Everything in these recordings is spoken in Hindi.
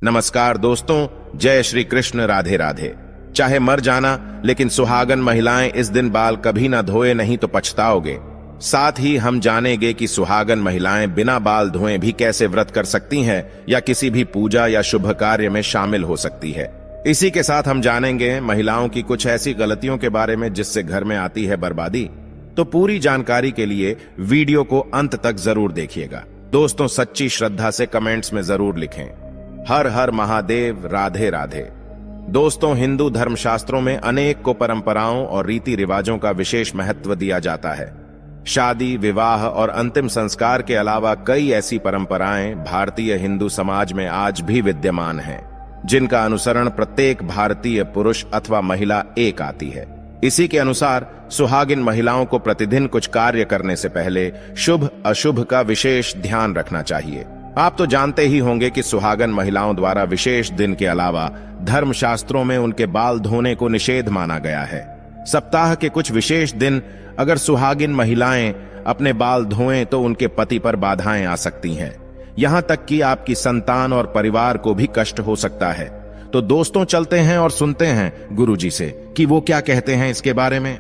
नमस्कार दोस्तों, जय श्री कृष्ण, राधे राधे। चाहे मर जाना, लेकिन सुहागन महिलाएं इस दिन बाल कभी ना धोए नहीं तो पछताओगे। साथ ही हम जानेंगे कि सुहागन महिलाएं बिना बाल धोए भी कैसे व्रत कर सकती हैं या किसी भी पूजा या शुभ कार्य में शामिल हो सकती है। इसी के साथ हम जानेंगे महिलाओं की कुछ ऐसी गलतियों के बारे में जिससे घर में आती है बर्बादी। तो पूरी जानकारी के लिए वीडियो को अंत तक जरूर देखिएगा। दोस्तों, सच्ची श्रद्धा से कमेंट्स में जरूर लिखें हर हर महादेव, राधे राधे। दोस्तों, हिंदू धर्मशास्त्रों में अनेक को परंपराओं और रीति रिवाजों का विशेष महत्व दिया जाता है। शादी, विवाह और अंतिम संस्कार के अलावा कई ऐसी परंपराएं भारतीय हिंदू समाज में आज भी विद्यमान हैं, जिनका अनुसरण प्रत्येक भारतीय पुरुष अथवा महिला एक आती है। इसी के अनुसार सुहागिन महिलाओं को प्रतिदिन कुछ कार्य करने से पहले शुभ अशुभ का विशेष ध्यान रखना चाहिए। आप तो जानते ही होंगे कि सुहागन महिलाओं द्वारा विशेष दिन के अलावा धर्मशास्त्रों में उनके बाल धोने को निषेध माना गया है। सप्ताह के कुछ विशेष दिन अगर सुहागिन महिलाएं अपने बाल धोएं तो उनके पति पर बाधाएं आ सकती हैं। यहां तक कि आपकी संतान और परिवार को भी कष्ट हो सकता है। तो दोस्तों, चलते हैं और सुनते हैं गुरुजी से कि वो क्या कहते हैं इसके बारे में।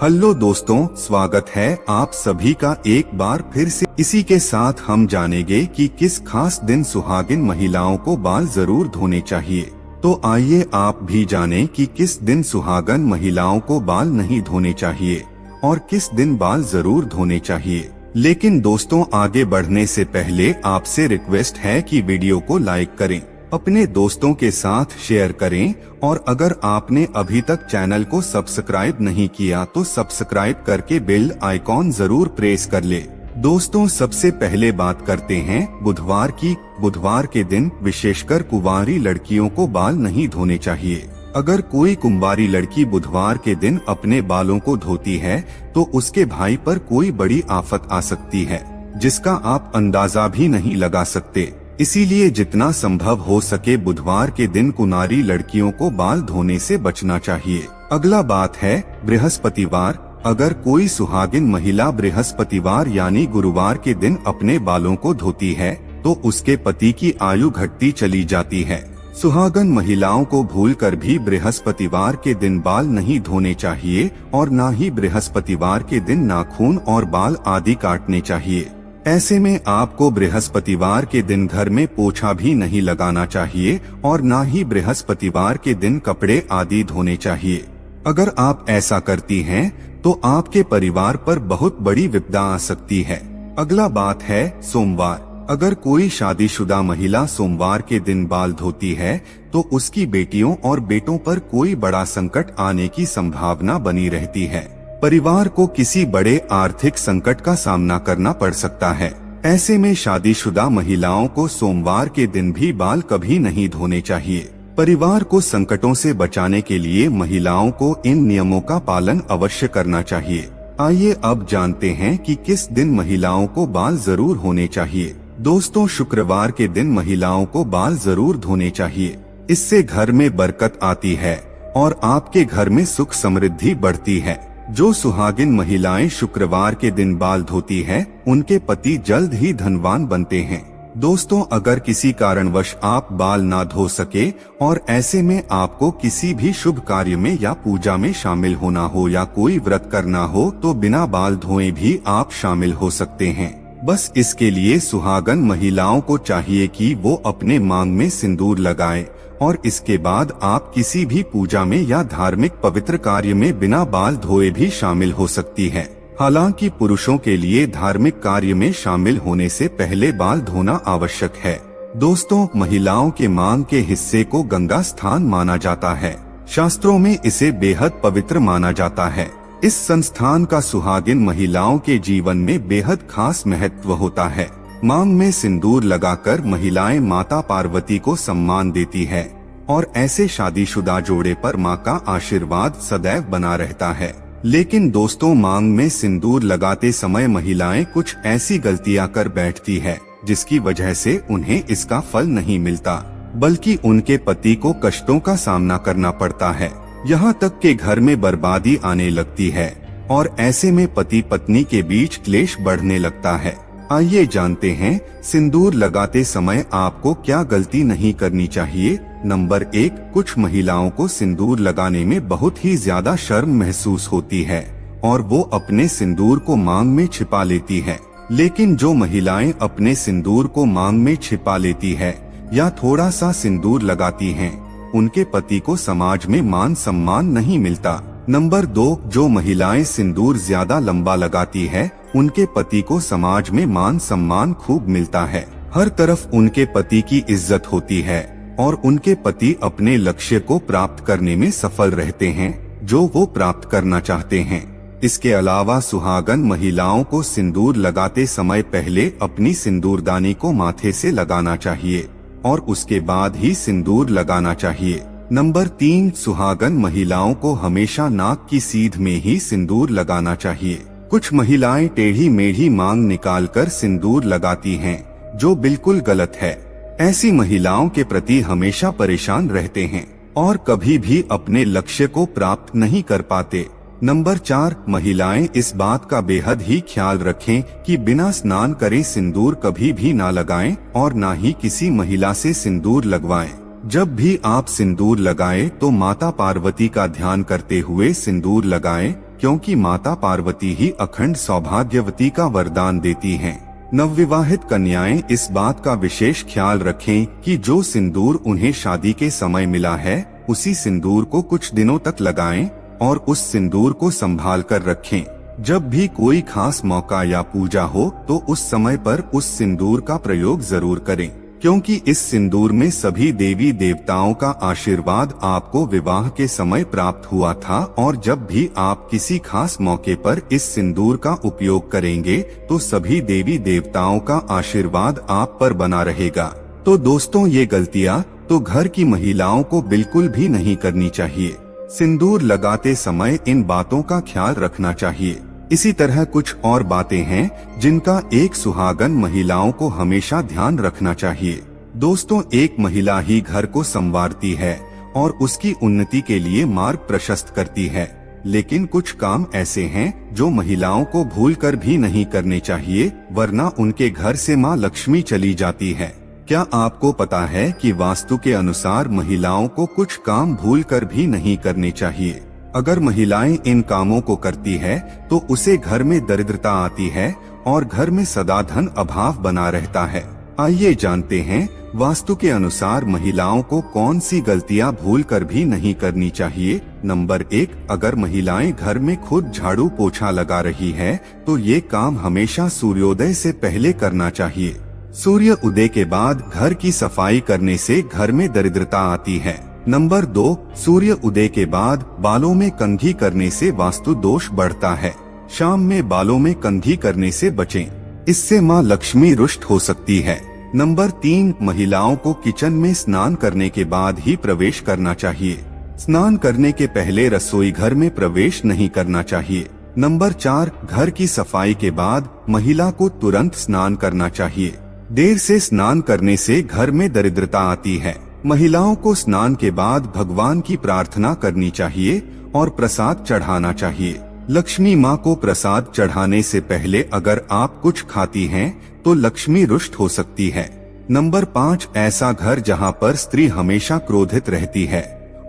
हेलो दोस्तों, स्वागत है आप सभी का एक बार फिर से। इसी के साथ हम जानेंगे कि किस खास दिन सुहागिन महिलाओं को बाल जरूर धोने चाहिए। तो आइए आप भी जानें कि किस दिन सुहागन महिलाओं को बाल नहीं धोने चाहिए और किस दिन बाल जरूर धोने चाहिए। लेकिन दोस्तों, आगे बढ़ने से पहले आपसे रिक्वेस्ट है कि वीडियो को लाइक करें, अपने दोस्तों के साथ शेयर करें और अगर आपने अभी तक चैनल को सब्सक्राइब नहीं किया तो सब्सक्राइब करके बेल आइकॉन जरूर प्रेस कर ले। दोस्तों, सबसे पहले बात करते हैं बुधवार की। बुधवार के दिन विशेषकर कुंवारी लड़कियों को बाल नहीं धोने चाहिए। अगर कोई कुंवारी लड़की बुधवार के दिन अपने बालों को धोती है तो उसके भाई पर कोई बड़ी आफत आ सकती है, जिसका आप अंदाजा भी नहीं लगा सकते। इसीलिए जितना संभव हो सके बुधवार के दिन कुंवारी लड़कियों को बाल धोने से बचना चाहिए। अगला बात है बृहस्पतिवार। अगर कोई सुहागिन महिला बृहस्पतिवार यानी गुरुवार के दिन अपने बालों को धोती है तो उसके पति की आयु घटती चली जाती है। सुहागन महिलाओं को भूलकर भी बृहस्पतिवार के दिन बाल नहीं धोने चाहिए और न ही बृहस्पतिवार के दिन नाखून और बाल आदि काटने चाहिए। ऐसे में आपको बृहस्पतिवार के दिन घर में पोछा भी नहीं लगाना चाहिए और न ही बृहस्पतिवार के दिन कपड़े आदि धोने चाहिए। अगर आप ऐसा करती हैं तो आपके परिवार पर बहुत बड़ी विपदा आ सकती है। अगला बात है सोमवार। अगर कोई शादीशुदा महिला सोमवार के दिन बाल धोती है तो उसकी बेटियों और बेटों पर कोई बड़ा संकट आने की संभावना बनी रहती है। परिवार को किसी बड़े आर्थिक संकट का सामना करना पड़ सकता है। ऐसे में शादीशुदा महिलाओं को सोमवार के दिन भी बाल कभी नहीं धोने चाहिए। परिवार को संकटों से बचाने के लिए महिलाओं को इन नियमों का पालन अवश्य करना चाहिए। आइए अब जानते हैं कि किस दिन महिलाओं को बाल जरूर होने चाहिए। दोस्तों, शुक्रवार के दिन महिलाओं को बाल जरूर धोने चाहिए। इससे घर में बरकत आती है और आपके घर में सुख समृद्धि बढ़ती है। जो सुहागिन महिलाएं शुक्रवार के दिन बाल धोती हैं, उनके पति जल्द ही धनवान बनते हैं। दोस्तों, अगर किसी कारणवश आप बाल ना धो सके और ऐसे में आपको किसी भी शुभ कार्य में या पूजा में शामिल होना हो या कोई व्रत करना हो तो बिना बाल धोए भी आप शामिल हो सकते हैं। बस इसके लिए सुहागन महिलाओं को चाहिए कि वो अपने मांग में सिंदूर लगाएं और इसके बाद आप किसी भी पूजा में या धार्मिक पवित्र कार्य में बिना बाल धोए भी शामिल हो सकती है। हालांकि पुरुषों के लिए धार्मिक कार्य में शामिल होने से पहले बाल धोना आवश्यक है। दोस्तों, महिलाओं के मांग के हिस्से को गंगा स्थान माना जाता है। शास्त्रों में इसे बेहद पवित्र माना जाता है। इस संस्थान का सुहागिन महिलाओं के जीवन में बेहद खास महत्व होता है। मांग में सिंदूर लगाकर महिलाएं माता पार्वती को सम्मान देती है और ऐसे शादीशुदा जोड़े पर मां का आशीर्वाद सदैव बना रहता है। लेकिन दोस्तों, मांग में सिंदूर लगाते समय महिलाएं कुछ ऐसी गलतियां कर बैठती है जिसकी वजह से उन्हें इसका फल नहीं मिलता, बल्कि उनके पति को कष्टों का सामना करना पड़ता है। यहाँ तक कि घर में बर्बादी आने लगती है और ऐसे में पति पत्नी के बीच क्लेश बढ़ने लगता है। आइए जानते हैं सिंदूर लगाते समय आपको क्या गलती नहीं करनी चाहिए। नंबर 1, कुछ महिलाओं को सिंदूर लगाने में बहुत ही ज्यादा शर्म महसूस होती है और वो अपने सिंदूर को मांग में छिपा लेती है। लेकिन जो महिलाएं अपने सिंदूर को मांग में छिपा लेती है या थोड़ा सा सिंदूर लगाती हैं, उनके पति को समाज में मान सम्मान नहीं मिलता। नंबर 2, जो महिलाएं सिंदूर ज्यादा लंबा लगाती है, उनके पति को समाज में मान सम्मान खूब मिलता है। हर तरफ उनके पति की इज्जत होती है और उनके पति अपने लक्ष्य को प्राप्त करने में सफल रहते हैं जो वो प्राप्त करना चाहते हैं। इसके अलावा सुहागन महिलाओं को सिंदूर लगाते समय पहले अपनी सिंदूरदानी को माथे से लगाना चाहिए और उसके बाद ही सिंदूर लगाना चाहिए। नंबर 3, सुहागन महिलाओं को हमेशा नाक की सीध में ही सिंदूर लगाना चाहिए। कुछ महिलाएं टेढ़ी मेढ़ी मांग निकालकर सिंदूर लगाती हैं, जो बिल्कुल गलत है। ऐसी महिलाओं के प्रति हमेशा परेशान रहते हैं और कभी भी अपने लक्ष्य को प्राप्त नहीं कर पाते। नंबर 4, महिलाएं इस बात का बेहद ही ख्याल रखें कि बिना स्नान करे सिंदूर कभी भी ना लगाएं और ना ही किसी महिला से सिंदूर लगवाएं। जब भी आप सिंदूर लगाएं तो माता पार्वती का ध्यान करते हुए सिंदूर लगाएं, क्योंकि माता पार्वती ही अखंड सौभाग्यवती का वरदान देती हैं। नवविवाहित कन्याएं इस बात का विशेष ख्याल रखें कि जो सिंदूर उन्हें शादी के समय मिला है, उसी सिंदूर को कुछ दिनों तक लगाएं और उस सिंदूर को संभाल कर रखें। जब भी कोई खास मौका या पूजा हो तो उस समय पर उस सिंदूर का प्रयोग जरूर करें, क्योंकि इस सिंदूर में सभी देवी देवताओं का आशीर्वाद आपको विवाह के समय प्राप्त हुआ था और जब भी आप किसी खास मौके पर इस सिंदूर का उपयोग करेंगे तो सभी देवी देवताओं का आशीर्वाद आप पर बना रहेगा। तो दोस्तों, ये गलतियां तो घर की महिलाओं को बिल्कुल भी नहीं करनी चाहिए। सिंदूर लगाते समय इन बातों का ख्याल रखना चाहिए। इसी तरह कुछ और बातें हैं जिनका एक सुहागन महिलाओं को हमेशा ध्यान रखना चाहिए। दोस्तों, एक महिला ही घर को संवारती है और उसकी उन्नति के लिए मार्ग प्रशस्त करती है, लेकिन कुछ काम ऐसे हैं जो महिलाओं को भूलकर भी नहीं करने चाहिए, वरना उनके घर से मां लक्ष्मी चली जाती है। क्या आपको पता है कि वास्तु के अनुसार महिलाओं को कुछ काम भूलकर भी नहीं करने चाहिए? अगर महिलाएं इन कामों को करती है तो उसे घर में दरिद्रता आती है और घर में सदा धन अभाव बना रहता है। आइए जानते हैं वास्तु के अनुसार महिलाओं को कौन सी गलतियां भूलकर भी नहीं करनी चाहिए। नंबर 1, अगर महिलाएं घर में खुद झाड़ू पोछा लगा रही है तो ये काम हमेशा सूर्योदय से पहले करना चाहिए। सूर्य उदय के बाद घर की सफाई करने से घर में दरिद्रता आती है। नंबर 2, सूर्य उदय के बाद बालों में कंघी करने से वास्तु दोष बढ़ता है। शाम में बालों में कंघी करने से बचें, इससे मां लक्ष्मी रुष्ट हो सकती है। नंबर 3, महिलाओं को किचन में स्नान करने के बाद ही प्रवेश करना चाहिए। स्नान करने के पहले रसोई घर में प्रवेश नहीं करना चाहिए। नंबर 4, घर की सफाई के बाद महिला को तुरंत स्नान करना चाहिए। देर से स्नान करने से घर में दरिद्रता आती है। महिलाओं को स्नान के बाद भगवान की प्रार्थना करनी चाहिए और प्रसाद चढ़ाना चाहिए। लक्ष्मी माँ को प्रसाद चढ़ाने से पहले अगर आप कुछ खाती हैं तो लक्ष्मी रुष्ट हो सकती है। नंबर 5, ऐसा घर जहाँ पर स्त्री हमेशा क्रोधित रहती है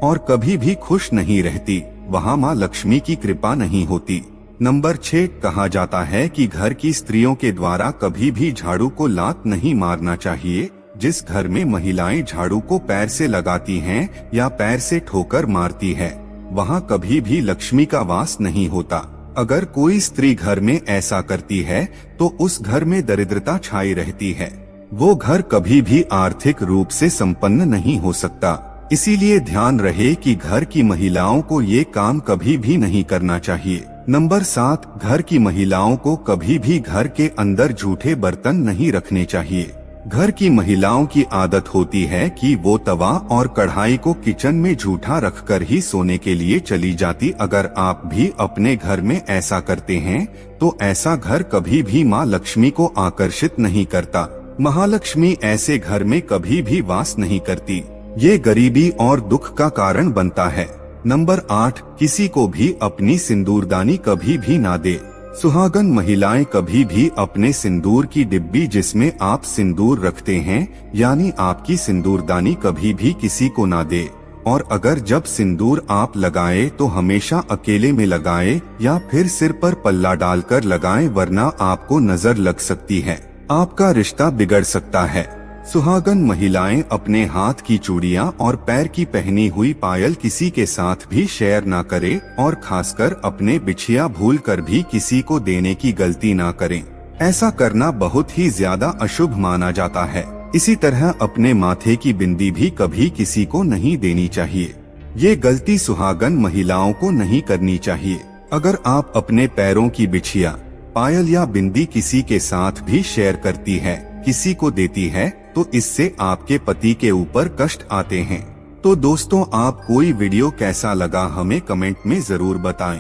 और कभी भी खुश नहीं रहती, वहाँ माँ लक्ष्मी की कृपा नहीं होती। नंबर 6, कहा जाता है कि घर की स्त्रियों के द्वारा कभी भी झाड़ू को लात नहीं मारना चाहिए। जिस घर में महिलाएं झाड़ू को पैर से लगाती हैं या पैर से ठोकर मारती है, वहां कभी भी लक्ष्मी का वास नहीं होता। अगर कोई स्त्री घर में ऐसा करती है तो उस घर में दरिद्रता छाई रहती है। वो घर कभी भी आर्थिक रूप से संपन्न नहीं हो सकता। इसीलिए ध्यान रहे कि घर की महिलाओं को ये काम कभी भी नहीं करना चाहिए। नंबर 7, घर की महिलाओं को कभी भी घर के अंदर जूठे बर्तन नहीं रखने चाहिए। घर की महिलाओं की आदत होती है कि वो तवा और कढ़ाई को किचन में जूठा रखकर ही सोने के लिए चली जाती। अगर आप भी अपने घर में ऐसा करते हैं तो ऐसा घर कभी भी माँ लक्ष्मी को आकर्षित नहीं करता। महालक्ष्मी ऐसे घर में कभी भी वास नहीं करती। ये गरीबी और दुख का कारण बनता है। नंबर 8, किसी को भी अपनी सिंदूरदानी कभी भी ना दे। सुहागन महिलाएं कभी भी अपने सिंदूर की डिब्बी जिसमें आप सिंदूर रखते हैं यानी आपकी सिंदूरदानी कभी भी किसी को ना दे। और अगर जब सिंदूर आप लगाएं तो हमेशा अकेले में लगाएं या फिर सिर पर पल्ला डालकर लगाएं, वरना आपको नजर लग सकती है, आपका रिश्ता बिगड़ सकता है। सुहागन महिलाएं अपने हाथ की चूड़ियां और पैर की पहनी हुई पायल किसी के साथ भी शेयर ना करें और खासकर अपने बिछिया भूल कर भी किसी को देने की गलती ना करें। ऐसा करना बहुत ही ज्यादा अशुभ माना जाता है। इसी तरह अपने माथे की बिंदी भी कभी किसी को नहीं देनी चाहिए। ये गलती सुहागन महिलाओं को नहीं करनी चाहिए। अगर आप अपने पैरों की बिछिया, पायल या बिंदी किसी के साथ भी शेयर करती है, किसी को देती है, तो इससे आपके पति के ऊपर कष्ट आते हैं। तो दोस्तों, आप कोई वीडियो कैसा लगा हमें कमेंट में जरूर बताएं।